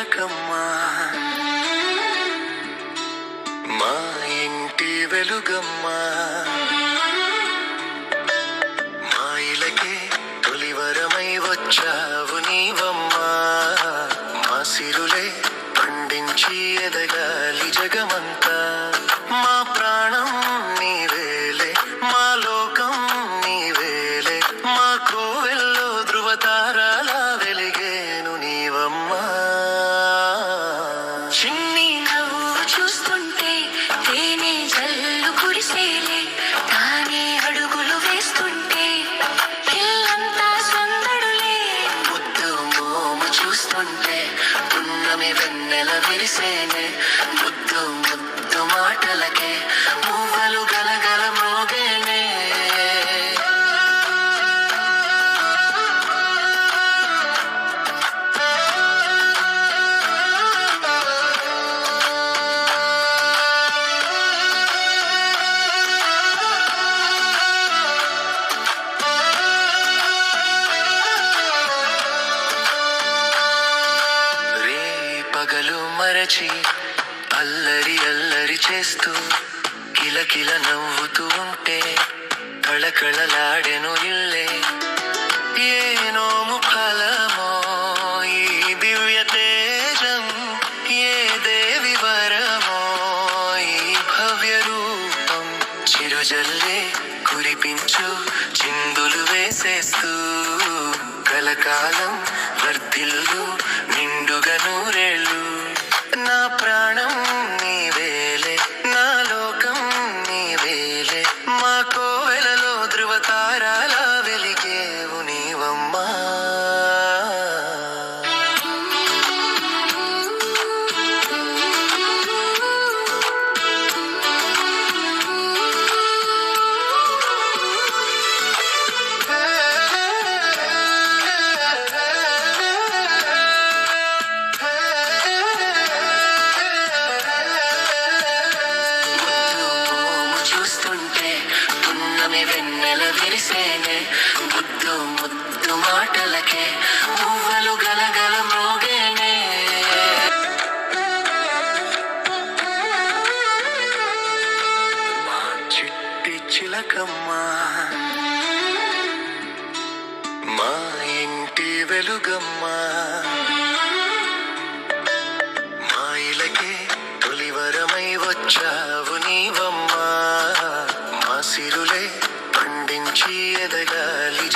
చిలకమ్మా మా ఇంటి వెలుగమ్మా మా ఇలకే తొలివరమై వచ్చావు నీవమ్మా మా సిరులే పండించి ఎదగాలి జగమంతా మా ప్రాణం నీవేలే మా లోకం నీవేలే మా కోవెల్లో ధృవతారాల వెలిగేను నీవమ్మా చిన్ని నవ్వు చూస్తుంటే తేనె జల్లు కురిసేలే తానే అడుగులు వేస్తుంటే ఇల్లంతా సందడులే ముద్దు మోము చూస్తుంటే పున్నమి వెన్నెల విరిసేనే ముద్దు ముద్దు మాటలకే పువ్వులు గలగల మోగేనే రే పగలు మరచి అల్లరి అల్లరి చేస్తూ కిలకిల నవ్వుతూ ఉంటే కళకళలాడెను ఇల్లే ఏ నోము ఫలమో ఈ దివ్య తేజం ఏ దేవి వరమో ఈ భవ్య రూపం చిరుజల్లే కురిపించు చిందులు వేసేస్తూ కలకాలం వర్ధిల్లు నిండుగా నూరేళ్ళు నా ప్రాణం నీవేలే నా లోకం నీవేలే మా కోవెలలో ధృవతారాల వెలిగేవు నీవమ్మా చూస్తుంటే పున్నమి వెన్నెల విరిసేనే ముద్దు ముద్దు మాటలకే పువ్వులు గలగల మోగేనే మా చిట్టి చిలకమ్మా మా ఇంటి వెలుగమ్మా మా ఇలకే తొలివరమై వచ్చావు నీవమ్మా మా సిరులే పండించి ఎదగాలి